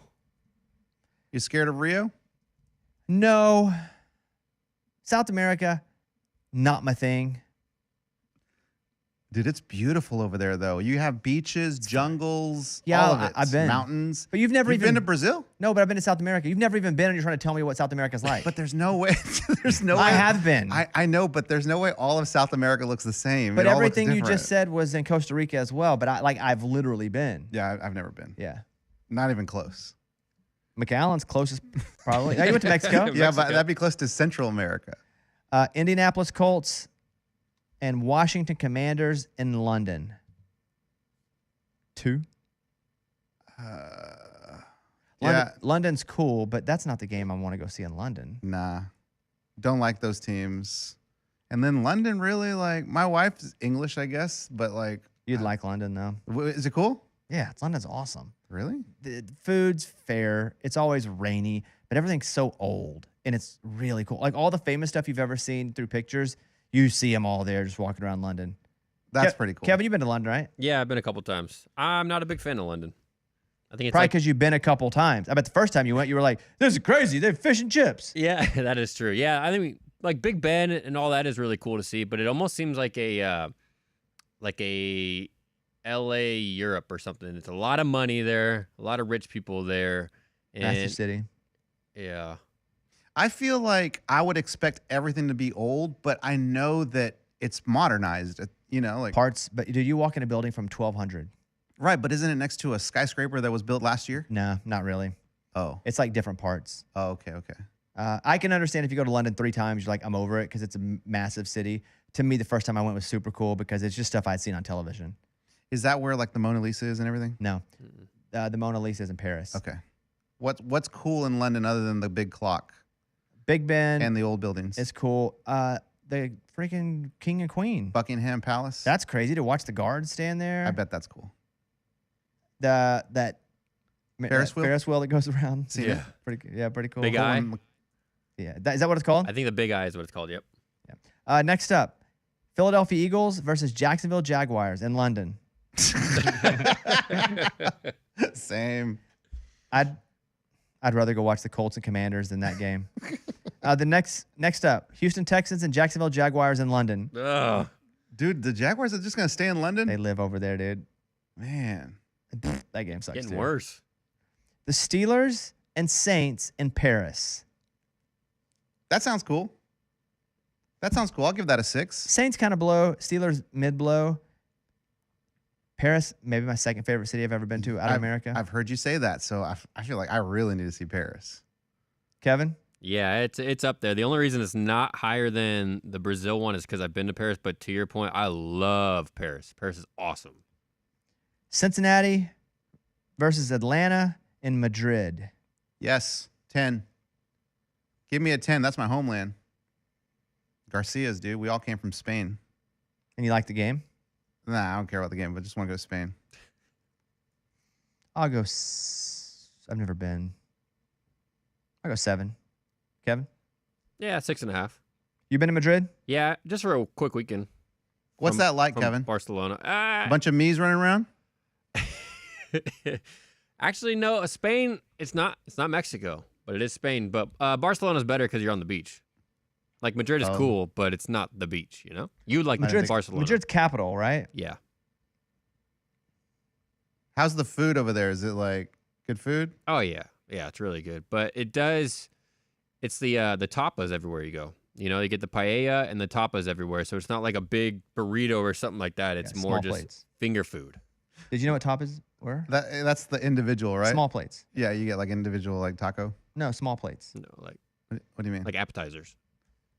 You scared of Rio? No. South America, not my thing. Dude, it's beautiful over there, though. You have beaches, jungles, Yeah, all of it. I've been. Mountains. But you've never You've even been to Brazil? No, but I've been to South America. You've never even been, and you're trying to tell me what South America's like. But there's no way. There's no way. I have been. I know, but there's no way all of South America looks the same. But It all looks everything you different. just said was in Costa Rica as well. But I've literally been. Yeah, I've never been. Yeah. Not even close. McAllen's closest, probably. You went to Mexico? Yeah, but that'd be close to Central America. Indianapolis Colts and Washington Commanders in London. 2. Yeah, London's cool, but that's not the game I want to go see in London. nah. Don't like those teams. And then London, really, like, my wife's English, I guess, but like, You'd like London, though. is it cool? Yeah, London's awesome. Really? The food's fair. It's always rainy, but everything's so old, and it's really cool. Like all the famous stuff you've ever seen through pictures, you see them all there just walking around London. That's pretty cool. Kevin, you've been to London, right? Yeah, I've been a couple times. I'm not a big fan of London. I think it's Probably like, because you've been a couple times. I bet the first time you went, you were like, "This is crazy. They have fish and chips." yeah, that is true. Yeah, I think like Big Ben and all that is really cool to see, but it almost seems like a L.A. Europe or something. It's a lot of money there, a lot of rich people there, Massive and city. yeah, I feel like I would expect everything to be old, but I know that it's modernized. You know, like Parts, but dude, you walk in a building from 1200. right. But isn't it next to a skyscraper that was built last year? No, not really. Oh, It's like different parts. okay. I can understand if you go to London 3 times, you're like, I'm over it because it's a massive city. To me, the first time I went was super cool because it's just stuff I'd seen on television. Is that where like the Mona Lisa is and everything? No, the Mona Lisa is in Paris. Okay. What's cool in London other than the big clock Big Ben and the old buildings? is cool. the freaking king and queen. Buckingham Palace. That's crazy to watch the guards stand there. I bet that's cool. That Ferris wheel? Ferris wheel that goes around. Seen Yeah. it? Pretty cool. Big Eye. Yeah, is that what it's called? I think the Big Eye is what it's called. Yep. Next up, Philadelphia Eagles versus Jacksonville Jaguars in London. Same. I'd rather go watch the Colts and Commanders than that game. The next up, Houston Texans and Jacksonville Jaguars in London. Ugh. Dude, the Jaguars are just going to stay in London? They live over there, dude. Man. That game sucks. Getting too. worse. The Steelers and Saints in Paris. That sounds cool. I'll give that a 6. Saints kind of blow. Steelers mid blow. Paris, maybe my second favorite city I've ever been to out of America. I've heard you say that, so I feel like I really need to see Paris. Kevin? Yeah, it's up there. The only reason it's not higher than the Brazil one is because I've been to Paris. But to your point, I love Paris. Paris is awesome. Cincinnati versus Atlanta in Madrid. Yes, 10. Give me a 10. That's my homeland. Garcia's, dude. We all came from Spain. And you like the game? Nah, I don't care about the game, but just want to go to Spain. I'll go. I've never been. I'll go 7. Kevin? Yeah, 6.5. You been to Madrid? Yeah, just for a quick weekend. What's from- that like, from Kevin? Barcelona. A bunch of me's running around? Actually, no. Spain. It's not Mexico, but it is Spain. But Barcelona's better because you're on the beach. Like Madrid is Oh. cool, but it's not the beach. You know, you would like Madrid's Barcelona. Madrid's capital, right? Yeah. How's the food over there? Is it like good food? Oh yeah, yeah. It's really good, but it does. It's the tapas everywhere you go. You know, you get the paella and the tapas everywhere, so it's not like a big burrito or something like that. It's Yeah, more small just plates. finger food. Did you know what tapas were? That's the individual, right? Small plates. Yeah, you get like individual like taco. No, small plates. You know, like What do you mean? like appetizers.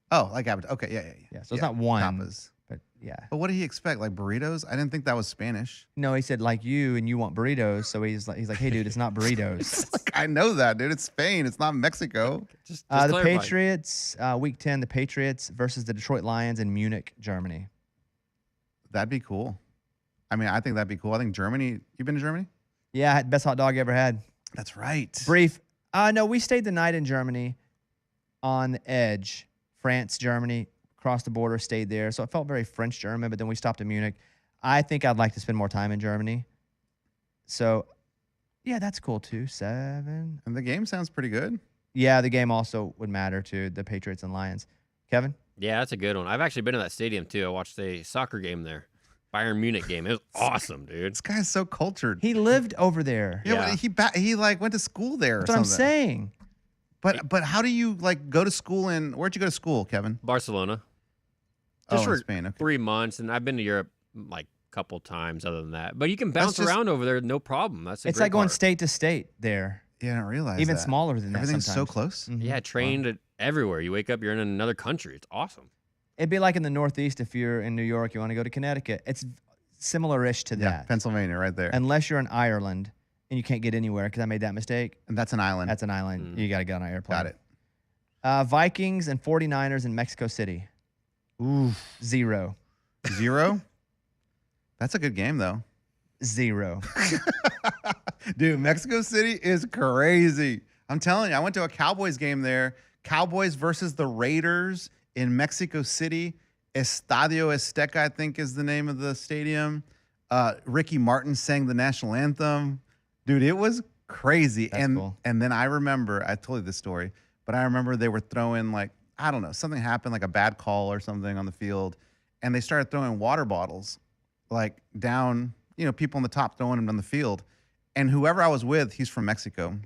Oh, like appetite. Okay, yeah. Yeah, so it's not one. Tapas. But yeah. But what did he expect? Like burritos? I didn't think that was Spanish. No, he said like you and you want burritos. So he's like, hey, dude, it's not burritos. Like, I know that, dude. It's Spain. It's not Mexico. Just The clarifying. Patriots, week 10, the Patriots versus the Detroit Lions in Munich, Germany. That'd be cool. I mean, I think that'd be cool. I think Germany. You been to Germany? Yeah, I had best hot dog I ever had. That's right. Brief. No, we stayed the night in Germany on the edge. France, Germany, crossed the border, stayed there. So it felt very French German, but then we stopped in Munich. I think I'd like to spend more time in Germany. So, yeah, that's cool too. 7. And the game sounds pretty good. Yeah, the game also would matter to the Patriots and Lions. Kevin? Yeah, that's a good one. I've actually been to that stadium too. I watched a soccer game there, Bayern Munich game. It was awesome, dude. This guy's so cultured. He lived over there. Yeah, Yeah. but he like went to school there. That's or what I'm something. saying. But how do you like go to school in? Where'd you go to school, Kevin? Barcelona. Oh, Just in for Spain. Okay. 3 months, and I've been to Europe like a couple times. Other than that, but you can bounce just- around over there, no problem. That's a It's great like going part. state to state there. Yeah, I didn't realize Even that. smaller than that Everything's so sometimes. close. Mhm. Yeah, trained everywhere. You wake up, you're in another country. It's awesome. It'd be like in the Northeast if you're in New York, you want to go to Connecticut. It's similar-ish to Yeah, that. Pennsylvania, right there. Unless you're in Ireland and you can't get anywhere because I made that mistake. And that's an island. That's an island. Mm. You got to get on an airplane. Got it. Vikings and 49ers in Mexico City. Ooh, 0. 0. That's a good game though. 0. Dude, Mexico City is crazy. I'm telling you, I went to a Cowboys game there. Cowboys versus the Raiders in Mexico City. Estadio Azteca, I think, is the name of the stadium. Ricky Martin sang the national anthem. Dude, it was crazy. That's cool. And then I remember, I told you this story, but I remember they were throwing like, I don't know, something happened, like a bad call or something on the field. And they started throwing water bottles like down, people on the top throwing them on the field. And whoever I was with, he's from Mexico.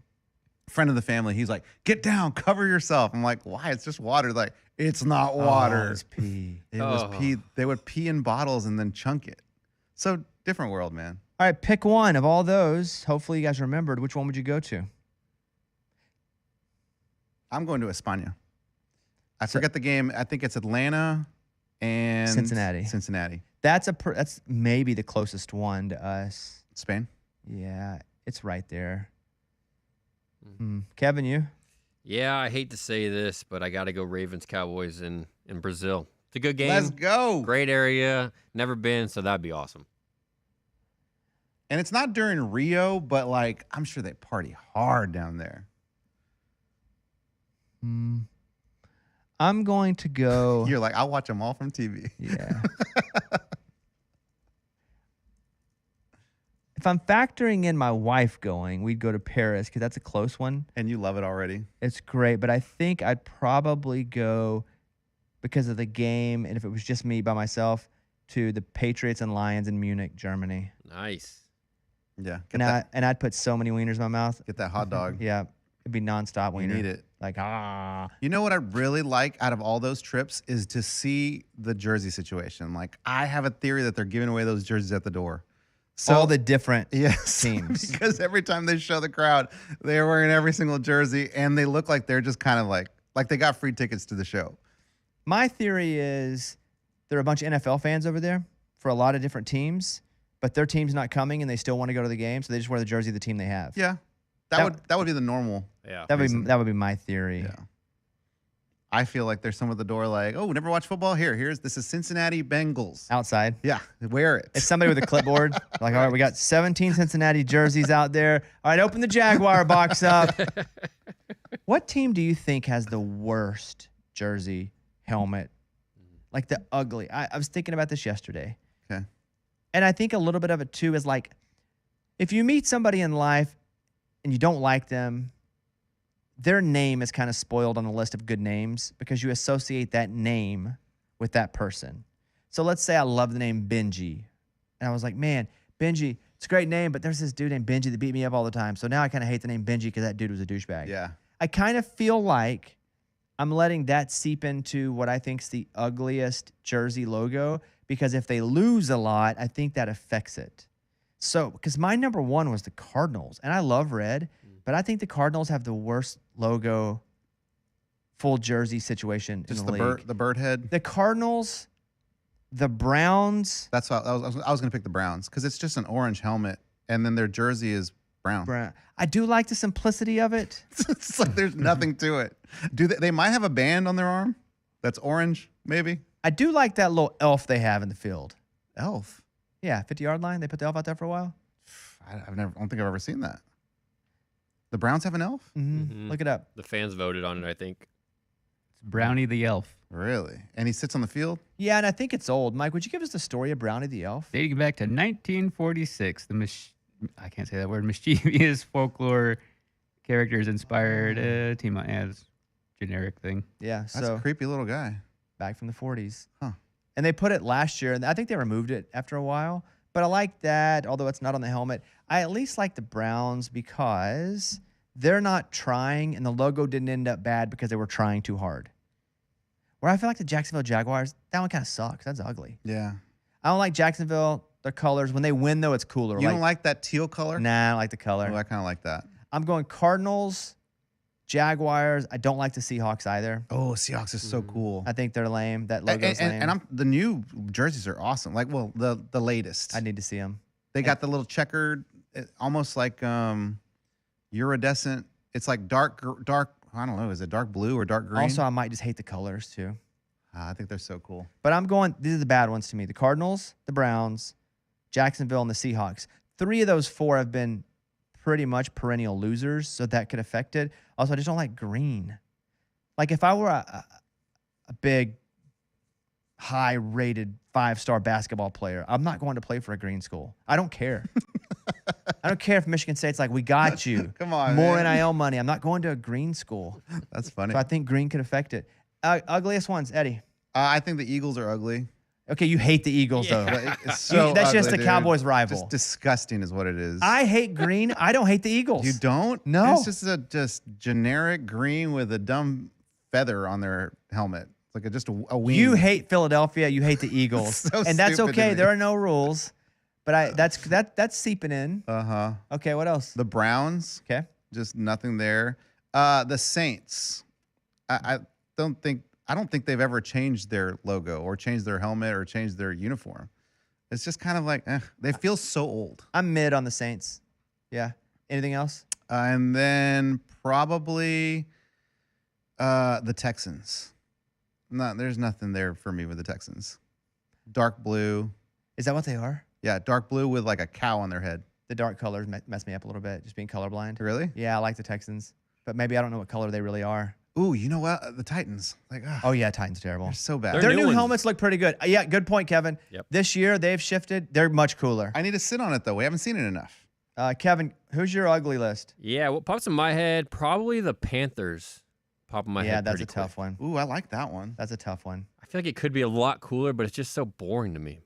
Friend of the family, he's like, get down, cover yourself. I'm like, why? It's just water. Like, it's not water. Oh, it's pee. It was Oh. pee. They would pee in bottles and then chunk it. So different world, man. All right, pick one of all those. Hopefully you guys remembered. Which one would you go to? I'm going to España. I forget the game. I think it's Atlanta and Cincinnati. Cincinnati. That's maybe the closest one to us. Spain. Yeah, it's right there. Kevin, you? Yeah, I hate to say this, but I got to go Ravens Cowboys in Brazil. It's a good game. Let's go. Great area. Never been, so that'd be awesome. And it's not during Rio, but like I'm sure they party hard down there. I'm going to go. You're like, I'll watch them all from TV. Yeah. If I'm factoring in my wife going, we'd go to Paris because that's a close one. And you love it already. It's great, but I think I'd probably go because of the game, and if it was just me by myself, to the Patriots and Lions in Munich, Germany. Nice. Yeah. And I'd put so many wieners in my mouth. Get that hot dog. Yeah, it'd be nonstop You wiener. need it. Like You know what I really like out of all those trips is to see the jersey situation. Like I have a theory that they're giving away those jerseys at the door. So all the different yes, teams. because every time they show the crowd, they're wearing every single jersey, and they look like they're just kind of like they got free tickets to the show. My theory is there are a bunch of NFL fans over there for a lot of different teams, but their team's not coming and they still want to go to the game, so they just wear the jersey of the team they have. Yeah, that would be the normal. Yeah. That would be my theory. Yeah. I feel like there's some at the door like, oh, never watched football? This is Cincinnati Bengals. Outside. Yeah, wear it. It's somebody with a clipboard. Like, all right, we got 17 Cincinnati jerseys out there. All right, open the Jaguar box up. What team do you think has the worst jersey, helmet? Like the ugly. I was thinking about this yesterday. Okay. And I think a little bit of it too is like, if you meet somebody in life and you don't like them, their name is kind of spoiled on the list of good names because you associate that name with that person. So let's say I love the name Benji. And I was like, man, Benji, it's a great name, but there's this dude named Benji that beat me up all the time. So now I kind of hate the name Benji because that dude was a douchebag. Yeah. I kind of feel like I'm letting that seep into what I think is the ugliest jersey logo because if they lose a lot, I think that affects it. So, because my number one was the Cardinals, and I love red, but I think the Cardinals have the worst logo, full jersey situation Just in the the league. the bird head. The Cardinals, the Browns. That's what I was going to pick the Browns because it's just an orange helmet, and then their jersey is brown. I do like the simplicity of it. It's like there's nothing to it. They might have a band on their arm that's orange, maybe. I do like that little elf they have in the field. Elf. Yeah, 50-yard line. They put the elf out there for a while. I don't think I've ever seen that. The Browns have an elf? Mm-hmm. Look it up. The fans voted on it, I think. It's Brownie the Elf. Really? And he sits on the field? Yeah, and I think it's old. Mike, would you give us the story of Brownie the elf? Dating back to 1946, I can't say that word, mischievous folklore characters inspired team as generic thing. Yeah, That's so a creepy little guy. back from the 40s. Huh. And they put it last year, and I think they removed it after a while. But I like that, although it's not on the helmet. I at least like the Browns because they're not trying, and the logo didn't end up bad because they were trying too hard. Where I feel like the Jacksonville Jaguars, that one kind of sucks. That's ugly. Yeah. I don't like Jacksonville, their colors. When they win, though, it's cooler. You don't like that teal color? Nah, I don't like the color. Oh, I kind of like that. I'm going Cardinals, Jaguars. I don't like the Seahawks either. Oh, Seahawks is so cool. I think they're lame. That logo's lame. And the new jerseys are awesome. Like, well, the latest. I need to see them. They got the little checkered, almost like iridescent. It's like dark. I don't know. Is it dark blue or dark green? Also, I might just hate the colors too. I think they're so cool. But I'm going, these are the bad ones to me. The Cardinals, the Browns, Jacksonville, and the Seahawks. 3 of those 4 have been pretty much perennial losers, so that could affect it. Also, I just don't like green. Like if I were a big, high-rated 5-star basketball player, I'm not going to play for a green school. I don't care. I don't care if Michigan State's like, we got you. Come on, more man. NIL money. I'm not going to a green school. That's funny. So I think green could affect it. Ugliest ones, Eddie. I think the Eagles are ugly. Okay, you hate the Eagles, though. It's so That's just ugly, the dude. Cowboys' rival. Just disgusting is what it is. I hate green. I don't hate the Eagles. You don't? No. It's just a generic green with a dumb feather on their helmet. It's like just a wing. You hate Philadelphia. You hate the Eagles, So and that's stupid to okay. me. There are no rules, but that's seeping in. Uh-huh. Okay, what else? The Browns, Okay, just nothing there. The Saints, I don't think they've ever changed their logo or changed their helmet or changed their uniform. It's just kind of like, they feel so old. I'm mid on the Saints. Yeah. Anything else? And then probably the Texans. No, there's nothing there for me with the Texans. Dark blue. Is that what they are? Yeah, dark blue with like a cow on their head. The dark colors mess me up a little bit, just being colorblind. Really? Yeah, I like the Texans, but maybe I don't know what color they really are. Ooh, you know what? The Titans. Like, Oh yeah, Titans terrible. they're so bad. They're Their new new ones. helmets look pretty good. Yeah, good point, Kevin. Yep. This year they've shifted. They're much cooler. I need to sit on it though. We haven't seen it enough. Kevin, who's your ugly list? Yeah, what pops in my head? Probably the Panthers. Pop in my Yeah, head. that's pretty a tough quick. one. Ooh, I like that one. That's a tough one. I feel like it could be a lot cooler, but it's just so boring to me.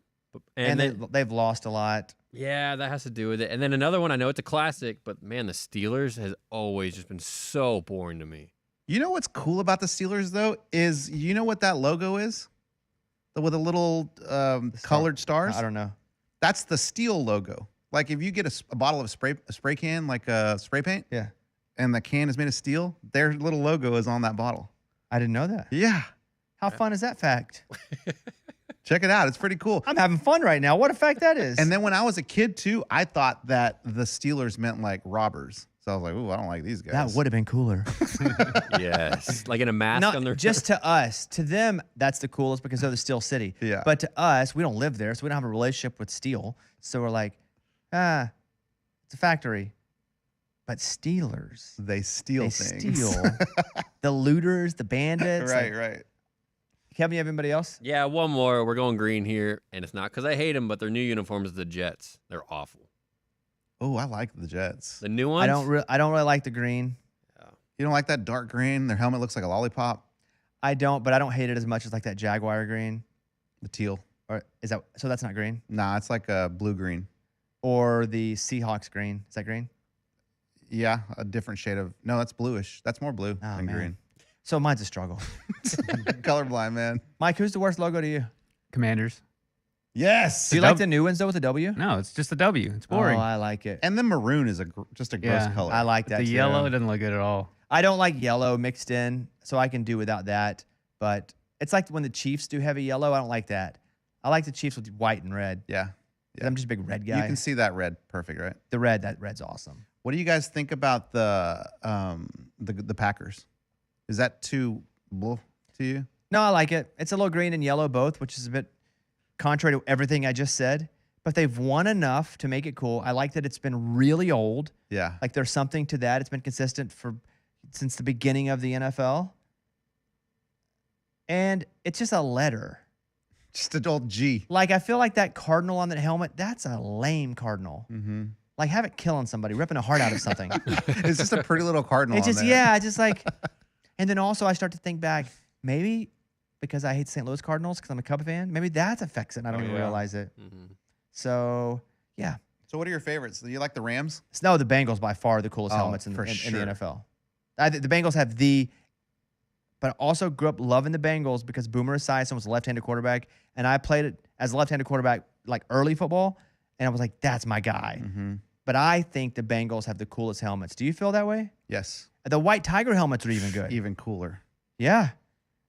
And then, they've lost a lot. yeah, that has to do with it. And then another one, I know it's a classic, but man, the Steelers has always just been so boring to me. You know what's cool about the Steelers though is you know what that logo is, with the little colored stars. I don't know. That's the Steel logo. Like if you get a bottle of a spray can, like spray paint, Yeah, and the can is made of steel, their little logo is on that bottle. I didn't know that. Yeah, How fun is that fact? check it out. It's pretty cool. I'm having fun right now. What a fact that is. And then when I was a kid too, I thought that the Steelers meant like robbers. So I was like, ooh, I don't like these guys. that would have been cooler. Yes. Like in a mask Not on their just to us. To them, that's the coolest because they're the Steel City. Yeah. But to us, we don't live there, so we don't have a relationship with steel. So we're like, it's a factory. But Steelers, They steal they things. steal. The looters, the bandits. right, like- right. Kevin, you have anybody else? Yeah, one more. We're going green here, and it's not because I hate them, but their new uniforms, the Jets, they're awful. Oh, I like the Jets. The new ones, I don't really like the green. You don't like that dark green? Their helmet looks like a lollipop. I don't, but I don't hate it as much as like that Jaguar green. The teal. Or is that so? That's not green. Nah, it's like a blue green. Or the Seahawks green. Is that green? Yeah, a different shade of. No, that's bluish. That's more blue Oh, than man. green. So mine's a struggle. Colorblind, man. Mike, who's the worst logo to you? Commanders. Yes. Do you like the new ones though with the W? No, it's just a W. It's boring. Oh, I like it. And then maroon is just a gross Yeah, color. I like that. the too. yellow doesn't look good at all. I don't like yellow mixed in, so I can do without that. But it's like when the Chiefs do heavy yellow. I don't like that. I like the Chiefs with white and red. Yeah. 'Cause I'm just a big red guy. You can see that red perfect, right? That red's awesome. What do you guys think about the Packers? Is that too blue to you? No, I like it. It's a little green and yellow both, which is a bit contrary to everything I just said. But they've won enough to make it cool. I like that it's been really old. Yeah. Like there's something to that. It's been consistent since the beginning of the NFL. And it's just a letter. Just an old G. Like I feel like that cardinal on that helmet, that's a lame cardinal. Mm-hmm. Like have it killing somebody, ripping a heart out of something. It's just a pretty little cardinal. It's just on there. yeah, just like and then also I start to think back, maybe because I hate St. Louis Cardinals because I'm a Cub fan, maybe that affects it and I don't even yeah. realize it. Mhm. So yeah. So what are your favorites? Do you like the Rams? No, the Bengals by far the coolest Oh, helmets in for the sure. NFL. The Bengals have but I also grew up loving the Bengals because Boomer Esiason was a left-handed quarterback, and I played it as a left-handed quarterback like early football, and I was like, that's my guy. Mm-hmm. But I think the Bengals have the coolest helmets. Do you feel that way? Yes. The white tiger helmets are even good. Even cooler. Yeah.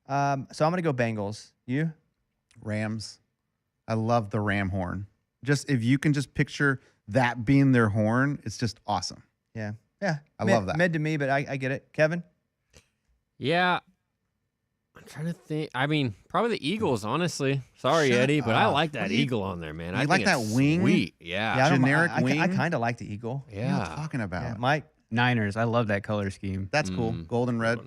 So I'm gonna go Bengals. You? Rams. I love the ram horn. Just if you can just picture that being their horn, it's just awesome. Yeah. I love that. Mid to me, but I get it. Kevin? Yeah. I'm trying to think. I mean, probably the Eagles, honestly. Sorry, Shut Eddie, but I up. like that What do you- eagle on there, man. You I like think that it's wing? Sweet. Yeah, Yeah. I don't, Generic I wing? kind of like the eagle. What are you talking about? Yeah. Mike, Niners. I love that color scheme. That's cool. Mm. Gold and red.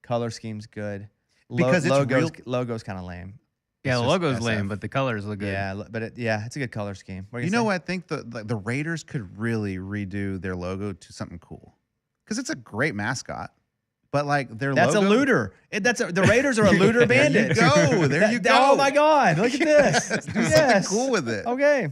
color scheme's good. Because it's logo's kind of lame. Yeah, It's the just logo's SF. lame, but the colors look good. Yeah, but it's a good color scheme. What are You gonna know say? what? I think the Raiders could really redo their logo to something cool. Because it's a great mascot. But like their That's logo. a looter. The Raiders are a looter There you bandit. go. There you go. Oh my God! Look at this. Do Yes. something cool with it. Okay.